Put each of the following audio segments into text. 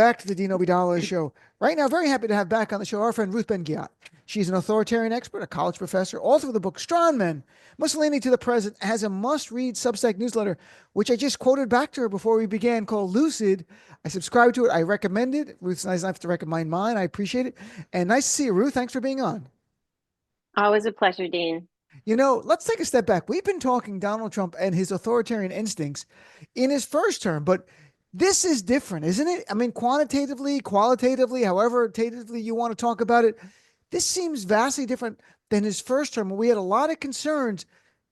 Back to the Dean Obeidallah show. Right now, very happy to have back on the show our friend Ruth Ben-Ghiat. She's an authoritarian expert, a college professor, author of the book Strongmen, Mussolini to the Present, has a must-read Substack newsletter, which I just quoted back to her before we began, called Lucid. I subscribe to it. I recommend it. Ruth's nice enough to recommend mine. I appreciate it. And nice to see you, Ruth. Thanks for being on. Always a pleasure, Dean. Let's take a step back. We've been talking Donald Trump and his authoritarian instincts in his first term, but this is different, isn't it? I mean, quantitatively, qualitatively, however tatively you want to talk about it, this seems vastly different than his first term. We had a lot of concerns.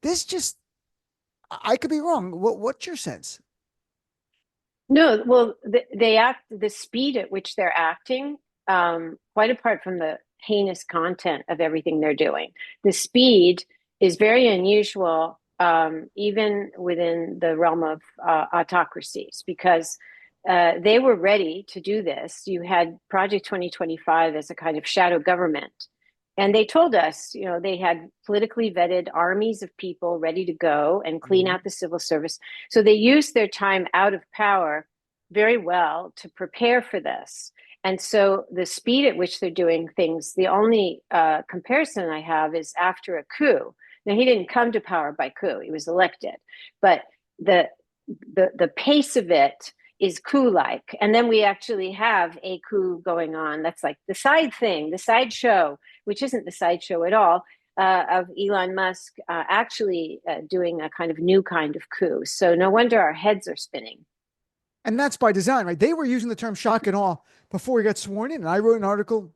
This just, I could be wrong. What's your sense? No, well, they act the speed at which they're acting, quite apart from the heinous content of everything they're doing. The speed is very unusual, even within the realm of autocracies, because they were ready to do this. You had Project 2025 as a kind of shadow government. And they told us, they had politically vetted armies of people ready to go and clean Mhm. out the civil service. So they used their time out of power very well to prepare for this. And so the speed at which they're doing things, the only comparison I have is after a coup. Now, he didn't come to power by coup, he was elected. But the the pace of it is coup-like. And then we actually have a coup going on. That's like the side thing, the side show, which isn't the sideshow at all, of Elon Musk actually doing a kind of new kind of coup. So no wonder our heads are spinning. And that's by design, right? They were using the term shock and awe before he got sworn in. And I wrote an article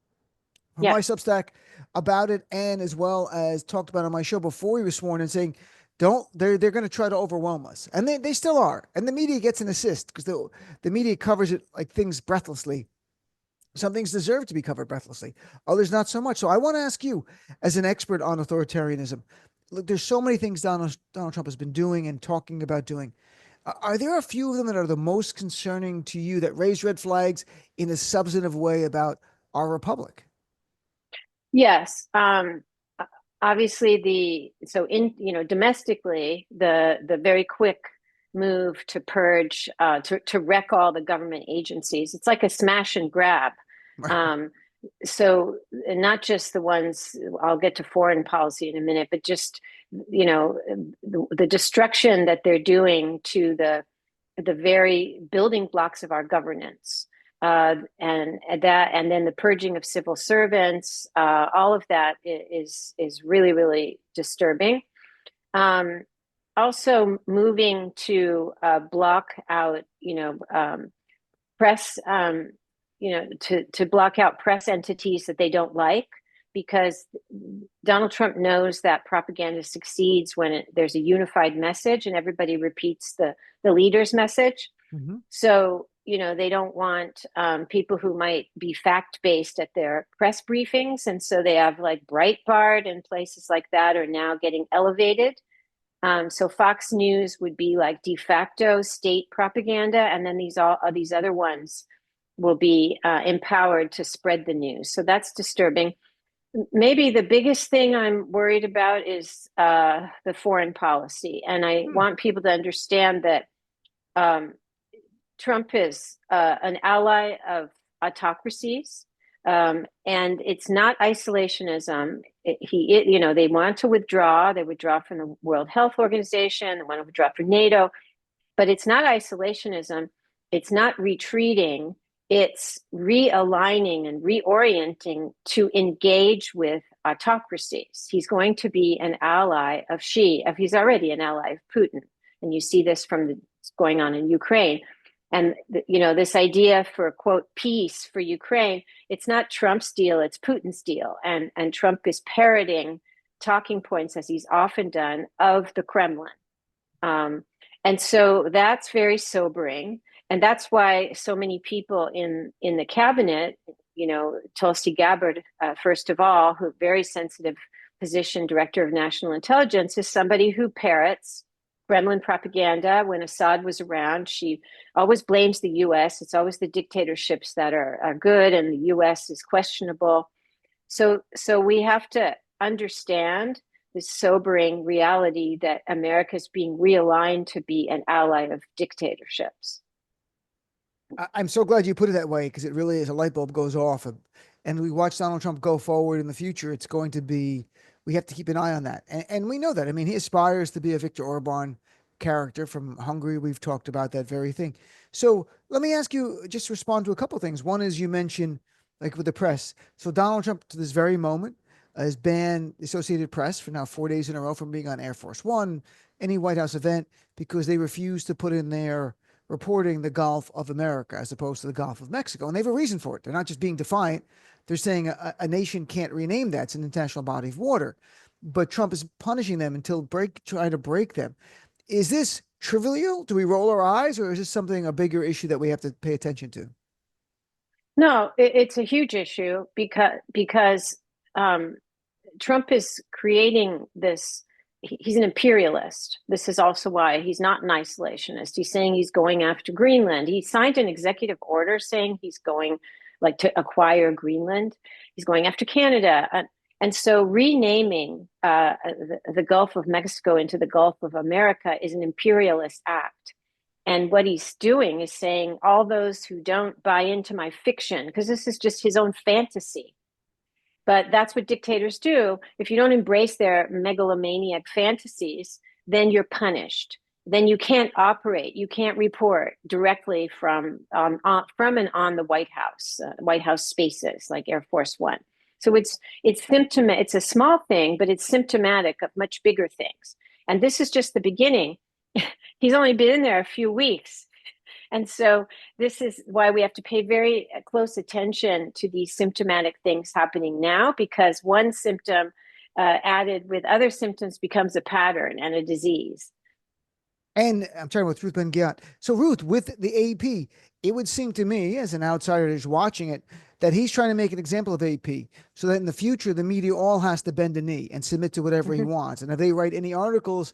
for my Yes. Substack about it, and as well as talked about on my show before he was sworn in, saying, "Don't they're going to try to overwhelm us," and they still are. And the media gets an assist because the media covers it like things breathlessly. Some things deserve to be covered breathlessly, others not so much. So I want to ask you, as an expert on authoritarianism, look, there's so many things Donald Trump has been doing and talking about doing. Are there a few of them that are the most concerning to you that raise red flags in a substantive way about our republic? Yes. Obviously domestically the very quick move to purge to wreck all the government agencies. It's like a smash and grab. Um, so not just the ones, I'll get to foreign policy in a minute, but just the destruction that they're doing to the very building blocks of our governance, and then the purging of civil servants. All of that is really really disturbing. Um, Also, moving to block out, press, to block out press entities that they don't like, because Donald Trump knows that propaganda succeeds when there's a unified message and everybody repeats the leader's message. Mhm. So, they don't want people who might be fact based at their press briefings. And so they have like Breitbart and places like that are now getting elevated. So Fox News would be like de facto state propaganda. And then these other ones will be empowered to spread the news. So that's disturbing. Maybe the biggest thing I'm worried about is the foreign policy. And I Hmm. want people to understand that um, Trump is an ally of autocracies, and it's not isolationism. They want to withdraw. They withdraw from the World Health Organization. They want to withdraw from NATO, but it's not isolationism. It's not retreating. It's realigning and reorienting to engage with autocracies. He's going to be an ally of he's already an ally of Putin. And you see this from going on in Ukraine. And, this idea for, quote, peace for Ukraine, it's not Trump's deal, it's Putin's deal. And Trump is parroting talking points, as he's often done, of the Kremlin. Um, and so that's very sobering. And that's why so many people in the cabinet, Tulsi Gabbard, first of all, who very sensitive position, director of national intelligence, is somebody who parrots Kremlin propaganda. When Assad was around, she always blames the U.S. It's always the dictatorships that are good, and the U.S. is questionable. So we have to understand the sobering reality that America is being realigned to be an ally of dictatorships. I'm so glad you put it that way because it really is a light bulb goes off. And we watch Donald Trump go forward in the future. It's going to be, we have to keep an eye on that. And we know that. I mean, he aspires to be a Viktor Orban character from Hungary. We've talked about that very thing. So let me ask you, just respond to a couple of things. One is you mentioned, like with the press. So Donald Trump, to this very moment, has banned the Associated Press for now 4 days in a row from being on Air Force One, any White House event, because they refuse to put in their reporting the Gulf of America as opposed to the Gulf of Mexico. And they have a reason for it. They're not just being defiant. They're saying a nation can't rename that. It's an international body of water. But Trump is punishing them until try to break them. Is this trivial? Do we roll our eyes, or is this something, a bigger issue that we have to pay attention to? No, it's a huge issue because um, Trump is creating this. He's an imperialist. This is also why he's not an isolationist. He's saying he's going after Greenland. He signed an executive order saying he's going like to acquire Greenland. He's going after Canada. And so renaming the Gulf of Mexico into the Gulf of America is an imperialist act. And what he's doing is saying all those who don't buy into my fiction, because this is just his own fantasy, but that's what dictators do. If you don't embrace their megalomaniac fantasies, then you're punished. Then you can't operate. You can't report directly from and on the White House spaces like Air Force One. So it's symptomatic. It's a small thing, but it's symptomatic of much bigger things. And this is just the beginning. He's only been in there a few weeks. And so this is why we have to pay very close attention to these symptomatic things happening now, because one symptom added with other symptoms becomes a pattern and a disease. And I'm talking with Ruth Ben-Ghiat. So, Ruth, with the AP, it would seem to me, as an outsider who's watching it, that he's trying to make an example of AP so that in the future, the media all has to bend a knee and submit to whatever he Mm-hmm. wants. And if they write any articles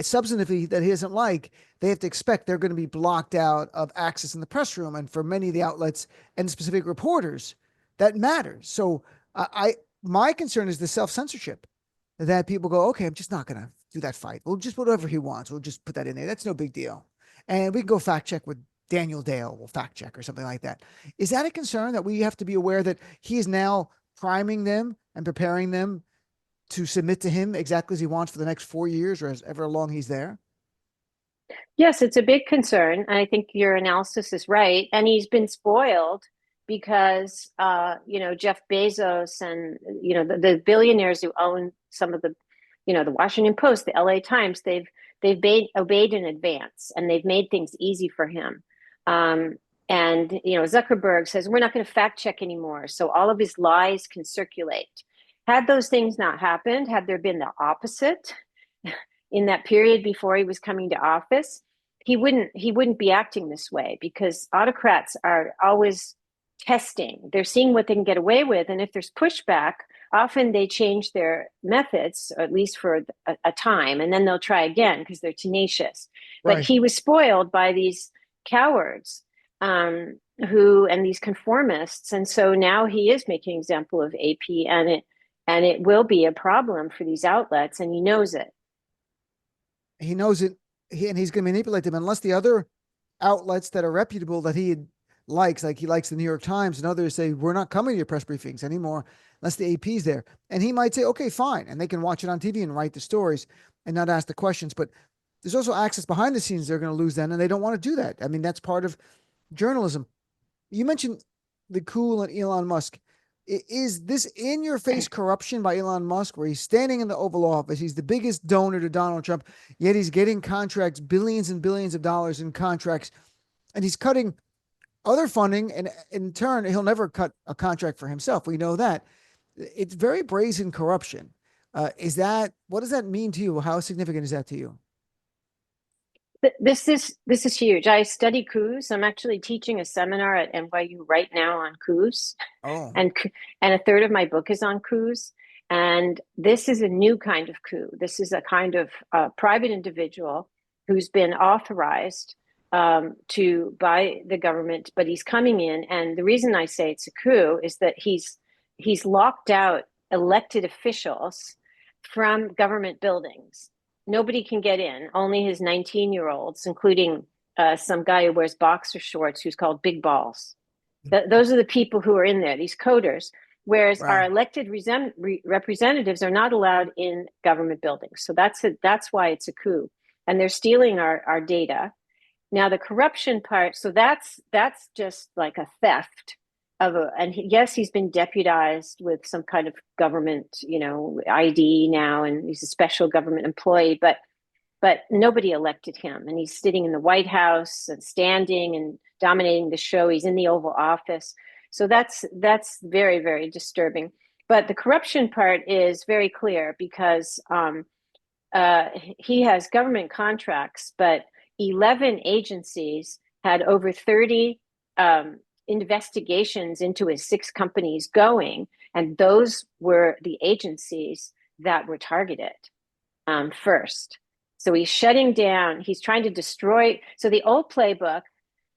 substantively that he doesn't like, they have to expect they're going to be blocked out of access in the press room. And for many of the outlets and specific reporters, that matters. So, my concern is the self-censorship that people go, okay, I'm just not going to do that fight. We'll just whatever he wants. We'll just put that in there. That's no big deal. And we can go fact check with Daniel Dale. We'll fact check or something like that. Is that a concern that we have to be aware that he is now priming them and preparing them to submit to him exactly as he wants for the next 4 years or as ever long he's there? Yes, it's a big concern. I think your analysis is right. And he's been spoiled because, Jeff Bezos and, the billionaires who own some of the Washington Post, the LA Times, obeyed in advance and they've made things easy for him. And, Zuckerberg says, we're not going to fact check anymore. So all of his lies can circulate. Had those things not happened, had there been the opposite in that period before he was coming to office, he wouldn't be acting this way, because autocrats are always testing. They're seeing what they can get away with, and if there's pushback, often they change their methods, or at least for a time, and then they'll try again because they're tenacious. But Right. he was spoiled by these cowards, and these conformists, and so now he is making an example of AP, and it will be a problem for these outlets, and he knows it. He knows it. And he's going to manipulate them unless the other outlets that are reputable that likes, like he likes the New York Times and others, say, we're not coming to your press briefings anymore unless the AP's there. And he might say, okay, fine. And they can watch it on TV and write the stories and not ask the questions. But there's also access behind the scenes they're going to lose then, and they don't want to do that. I mean, that's part of journalism. You mentioned the coup and Elon Musk. Is this in your face corruption by Elon Musk, where he's standing in the Oval Office? He's the biggest donor to Donald Trump, yet he's getting contracts, billions and billions of dollars in contracts, and he's cutting other funding. And in turn, he'll never cut a contract for himself. We know that. It's very brazen corruption. What does that mean to you? How significant is that to you? This is huge. I study coups. I'm actually teaching a seminar at NYU right now on coups, Oh, and and a third of my book is on coups. And this is a new kind of coup. This is a kind of private individual who's been authorized by the government, but he's coming in. And the reason I say it's a coup is that he's locked out elected officials from government buildings. Nobody can get in, only his 19-year-olds, including some guy who wears boxer shorts who's called Big Balls. Those are the people who are in there, these coders. Whereas our Right. elected representatives are not allowed in government buildings. So that's why it's a coup. And they're stealing our data. Now the corruption part, so that's just like a theft and yes, he's been deputized with some kind of government, ID now, and he's a special government employee, but nobody elected him, and he's sitting in the White House and standing and dominating the show. He's in the Oval Office. So that's very, very disturbing. But the corruption part is very clear because he has government contracts, but 11 agencies had over 30 investigations into his 6 companies going, and those were the agencies that were targeted first. So he's shutting down, he's trying to destroy. So the old playbook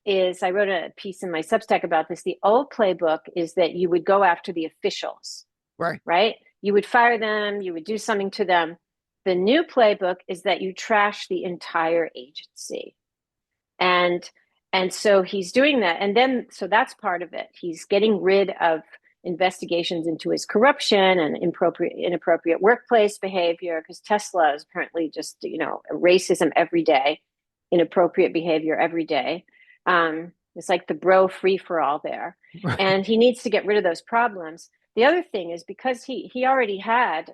is, I wrote a piece in my Substack about this. The old playbook is that you would go after the officials, Right. right? You would fire them, you would do something to them. The new playbook is that you trash the entire agency. And so he's doing that. And then, so that's part of it. He's getting rid of investigations into his corruption and inappropriate workplace behavior, because Tesla is apparently just, racism every day, inappropriate behavior every day. It's like the bro free for all there. Right. And he needs to get rid of those problems. The other thing is because he already had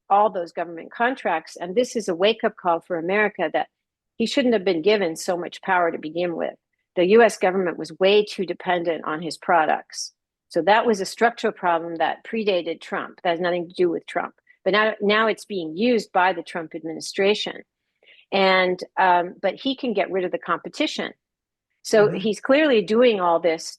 all those government contracts, and this is a wake-up call for America that he shouldn't have been given so much power to begin with. The US government was way too dependent on his products. So that was a structural problem that predated Trump. That has nothing to do with Trump. But now it's being used by the Trump administration. And but he can get rid of the competition. So he's clearly doing all this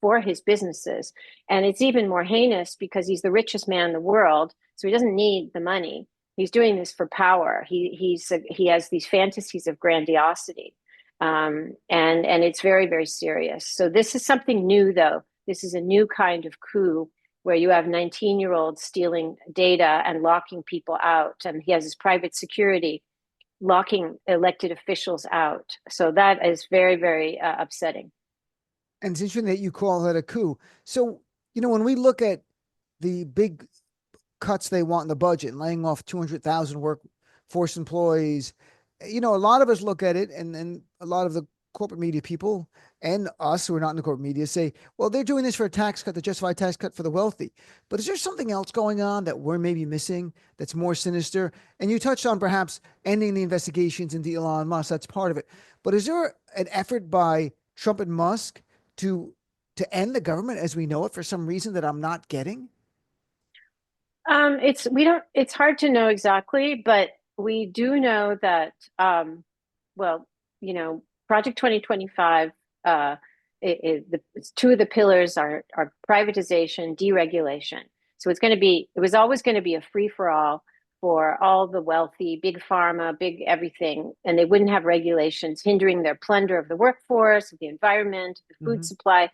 for his businesses. And it's even more heinous because he's the richest man in the world. So he doesn't need the money. He's doing this for power. He has these fantasies of grandiosity. And it's very, very serious. So this is something new, though. This is a new kind of coup where you have 19-year-olds stealing data and locking people out. And he has his private security locking elected officials out. So that is very, very upsetting. And it's interesting that you call that a coup. So, when we look at the big cuts they want in the budget and laying off 200,000 workforce employees, a lot of us look at it, and a lot of the corporate media people and us who are not in the corporate media say, well, they're doing this for a tax cut, to justify a tax cut for the wealthy. But is there something else going on that we're maybe missing that's more sinister? And you touched on perhaps ending the investigations into Elon Musk. That's part of it. But is there an effort by Trump and Musk to end the government as we know it for some reason that I'm not getting? It's hard to know exactly, but we do know that well, Project 2025, two of the pillars are privatization, deregulation. So it was always going to be a free for all the wealthy, big pharma, big everything, and they wouldn't have regulations hindering their plunder of the workforce, of the environment, the food supply.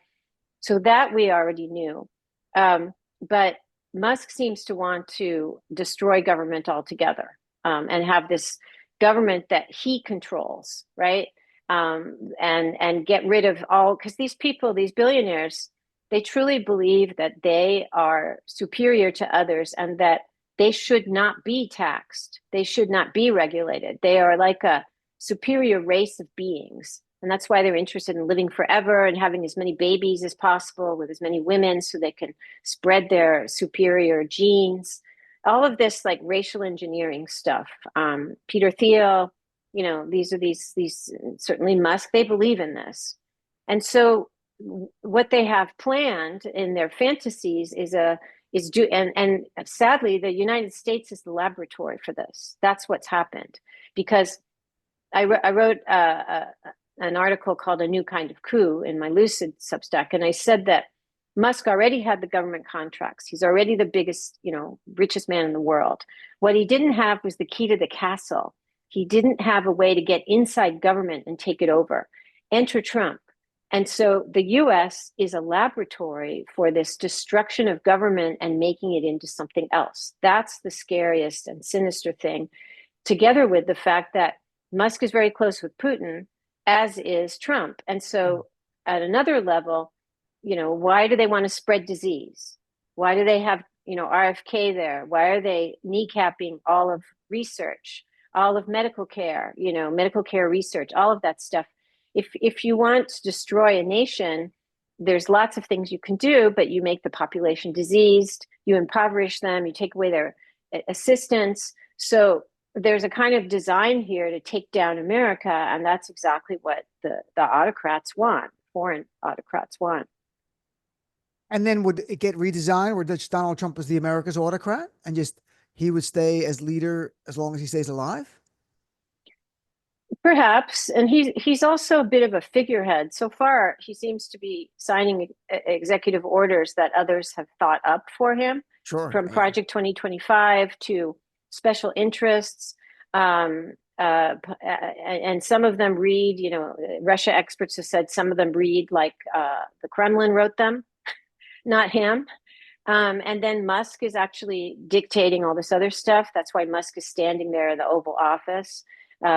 So that we already knew. But Musk seems to want to destroy government altogether, and have this government that he controls, right? And get rid of all, because these people, these billionaires, they truly believe that they are superior to others and that they should not be taxed. They should not be regulated. They are like a superior race of beings. And that's why they're interested in living forever and having as many babies as possible with as many women so they can spread their superior genes. All of this like racial engineering stuff. Peter Thiel, these certainly Musk, they believe in this. And so what they have planned in their fantasies and sadly, the United States is the laboratory for this. That's what's happened. Because I wrote an article called A New Kind of Coup in my Lucid Substack, and I said that Musk already had the government contracts. He's already the biggest, richest man in the world. What he didn't have was the key to the castle. He didn't have a way to get inside government and take it over. Enter Trump. And so the US is a laboratory for this destruction of government and making it into something else. That's the scariest and sinister thing, together with the fact that Musk is very close with Putin, as is Trump. And so at another level, why do they want to spread disease? Why do they have, RFK there? Why are they kneecapping all of research, all of medical care, medical care research, all of that stuff? If you want to destroy a nation, there's lots of things you can do, but you make the population diseased, you impoverish them, you take away their assistance. So there's a kind of design here to take down America, and that's exactly what the autocrats want, foreign autocrats want. And then would it get redesigned where Donald Trump was the America's autocrat and just he would stay as leader as long as he stays alive? Perhaps, and he's also a bit of a figurehead. So far, he seems to be signing executive orders that others have thought up for him, Sure. from Yeah. Project 2025 to special interests. And some of them read, Russia experts have said some of them read like the Kremlin wrote them, not him. And then Musk is actually dictating all this other stuff. That's why Musk is standing there in the Oval Office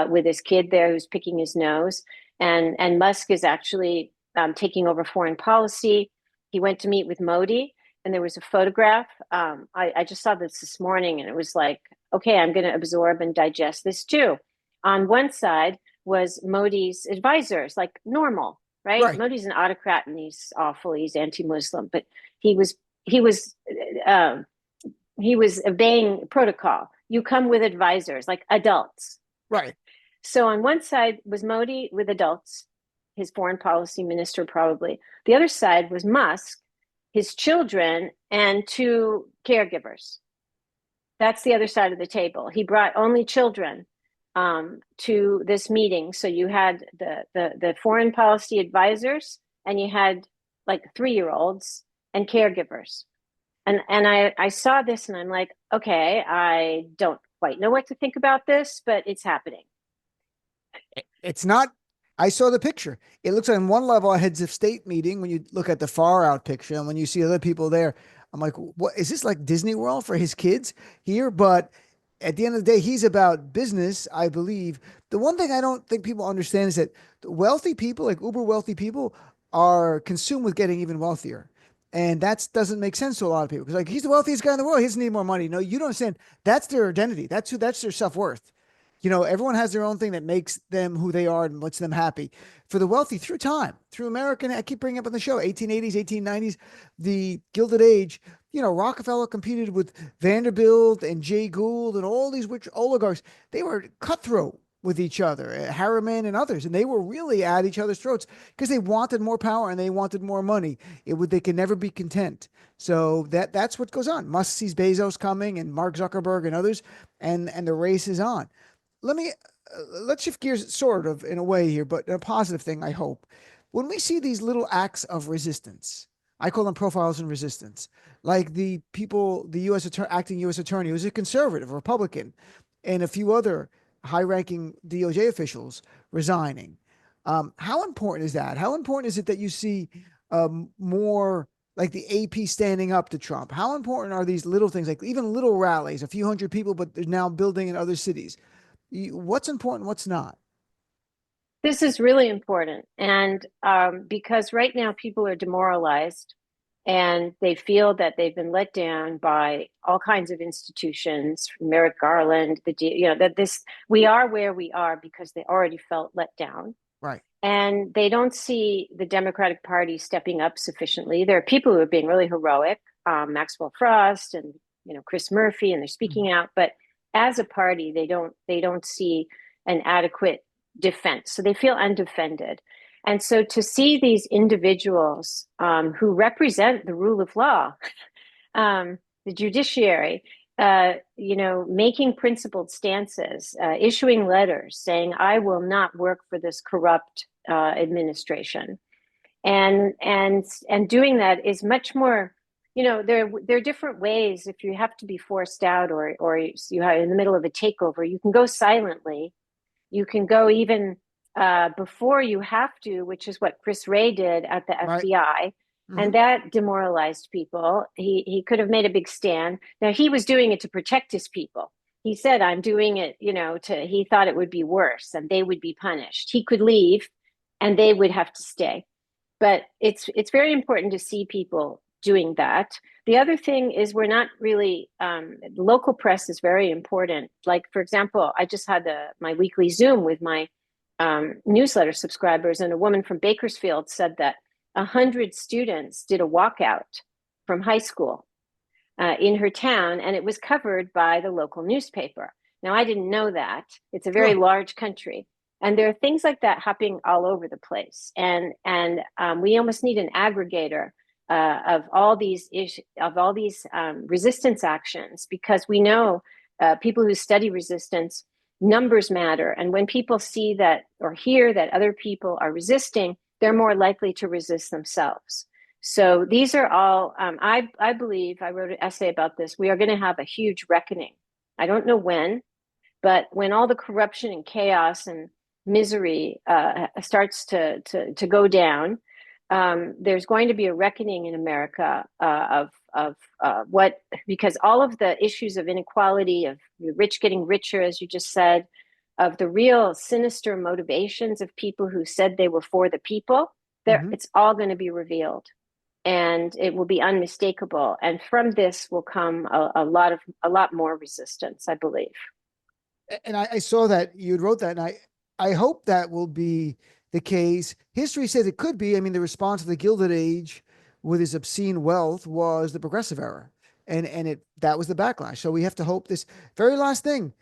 with his kid there who's picking his nose. And Musk is actually taking over foreign policy. He went to meet with Modi, and there was a photograph. I just saw this morning, and it was like, okay, I'm going to absorb and digest this too. On one side was Modi's advisors, like normal, right? Right. Modi's an autocrat, and he's awful. He's anti-Muslim, but he was obeying protocol. You come with advisors, like adults. Right. So on one side was Modi with adults, his foreign policy minister probably. The other side was Musk, his children, and two caregivers. That's the other side of the table. He brought only children to this meeting. So you had the foreign policy advisors, and you had like 3-year-olds and caregivers. And I saw this, and I'm like, okay, I don't quite know what to think about this, but it's happening. It's not. I saw the picture. It looks like on one level a heads of state meeting when you look at the far out picture, and when you see other people there, I'm like, what is this, like Disney World for his kids here? But at the end of the day, he's about business, I believe. The one thing I don't think people understand is that the wealthy people, like uber wealthy people, are consumed with getting even wealthier. And that doesn't make sense to a lot of people because, like, he's the wealthiest guy in the world. He doesn't need more money. No, you don't understand. That's their identity. That's their self worth. Everyone has their own thing that makes them who they are and makes them happy. For the wealthy, through time, through American, I keep bringing up on the show, 1880s, 1890s, the Gilded Age, Rockefeller competed with Vanderbilt and Jay Gould and all these rich oligarchs. They were cutthroat with each other, Harriman and others, and they were really at each other's throats because they wanted more power and they wanted more money. They could never be content. So that's what goes on. Musk sees Bezos coming and Mark Zuckerberg and others, and the race is on. Let's shift gears sort of in a way here, but a positive thing, I hope. When we see these little acts of resistance, I call them profiles in resistance, like the acting U.S. attorney who's a conservative, a Republican, and a few other high-ranking DOJ officials resigning. How important is that? How important is it that you see more like the AP standing up to Trump? How important are these little things, like even little rallies, a few hundred people, but they're now building in other cities? What's important, what's not? This is really important. And because right now people are demoralized and they feel that they've been let down by all kinds of institutions, Merrick Garland, we are where we are because they already felt let down. Right. And they don't see the Democratic Party stepping up sufficiently. There are people who are being really heroic, Maxwell Frost and Chris Murphy, and they're speaking out. But as a party, they don't see an adequate defense, so they feel undefended. And so to see these individuals who represent the rule of law, the judiciary, making principled stances, issuing letters saying, I will not work for this corrupt administration. And doing that is much more, there are different ways. If you have to be forced out or you are in the middle of a takeover, you can go silently. You can go even before you have to, which is what Chris Wray did at the Right. FBI. And that demoralized people. He could have made a big stand. Now, he was doing it to protect his people. He said, I'm doing it, he thought it would be worse and they would be punished. He could leave and they would have to stay. But it's very important to see people doing that. The other thing is we're not really local press is very important. Like, for example, I just had my weekly Zoom with my newsletter subscribers, and a woman from Bakersfield said that 100 students did a walkout from high school in her town, and it was covered by the local newspaper. Now, I didn't know that. It's a very Sure. large country. And there are things like that happening all over the place. And we almost need an aggregator of all these resistance actions, because we know people who study resistance, numbers matter. And when people see that or hear that other people are resisting, they're more likely to resist themselves. So these are all, I believe, I wrote an essay about this, we are going to have a huge reckoning. I don't know when, but when all the corruption and chaos and misery starts to go down, there's going to be a reckoning in America of what, because all of the issues of inequality, of the rich getting richer, as you just said, of the real sinister motivations of people who said they were for the people, there, Mhm. it's all going to be revealed, and it will be unmistakable. And from this will come a lot more resistance, I believe. And I saw that you wrote that, and I hope that will be the case. History says it could be. I mean, the response of the Gilded Age with its obscene wealth was the Progressive Era, and that was the backlash. So we have to hope this very last thing.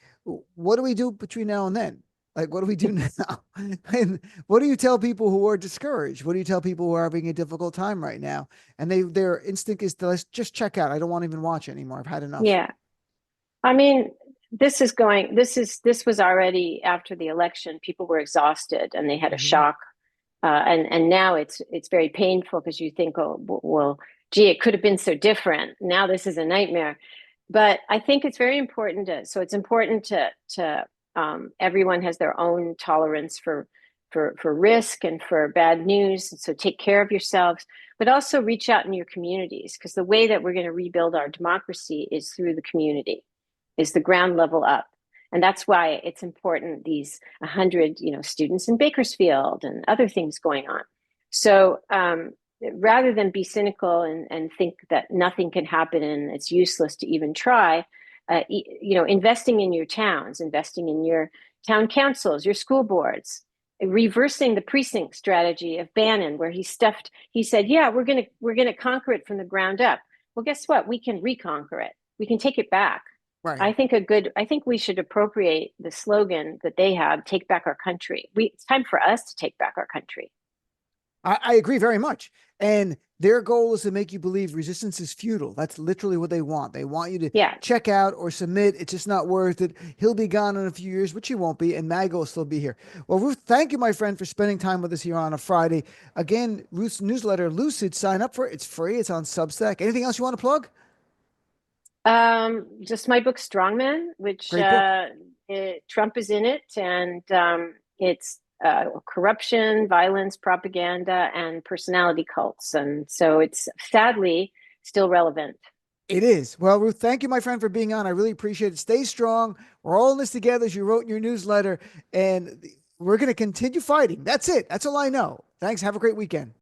What do we do between now and then? Like, what do we do now? And what do you tell people who are discouraged? What do you tell people who are having a difficult time right now? And their instinct is to, let's just check out. I don't want to even watch anymore. I've had enough. Yeah. I mean, this was already after the election. People were exhausted and they had a Mhm. shock. And now it's very painful because you think, oh, well, gee, it could have been so different. Now this is a nightmare. But I think it's very important so it's important to everyone has their own tolerance for risk and for bad news. So take care of yourselves, but also reach out in your communities, because the way that we're going to rebuild our democracy is through the community, is the ground level up. And that's why it's important, these 100 students in Bakersfield and other things going on. So rather than be cynical and think that nothing can happen and it's useless to even try, investing in your towns, investing in your town councils, your school boards, reversing the precinct strategy of Bannon, where he said, yeah, we're gonna conquer it from the ground up. Well, guess what? We can reconquer it. We can take it back. Right. I think we should appropriate the slogan that they have, take back our country. It's time for us to take back our country. I agree very much. And their goal is to make you believe resistance is futile. That's literally what they want. They want you to Yeah. check out or submit. It's just not worth it. He'll be gone in a few years, which he won't be, and MAGA will still be here. Well, Ruth, thank you, my friend, for spending time with us here on a Friday. Again, Ruth's newsletter, Lucid, sign up for it. It's free. It's on Substack. Anything else you want to plug? Just my book, Strongman, which Great book. Trump is in it, and it's corruption, violence, propaganda, and personality cults. And so it's sadly still relevant. It is. Well, Ruth, thank you, my friend, for being on. I really appreciate it. Stay strong. We're all in this together, as you wrote in your newsletter, and we're going to continue fighting. That's it. That's all I know. Thanks. Have a great weekend.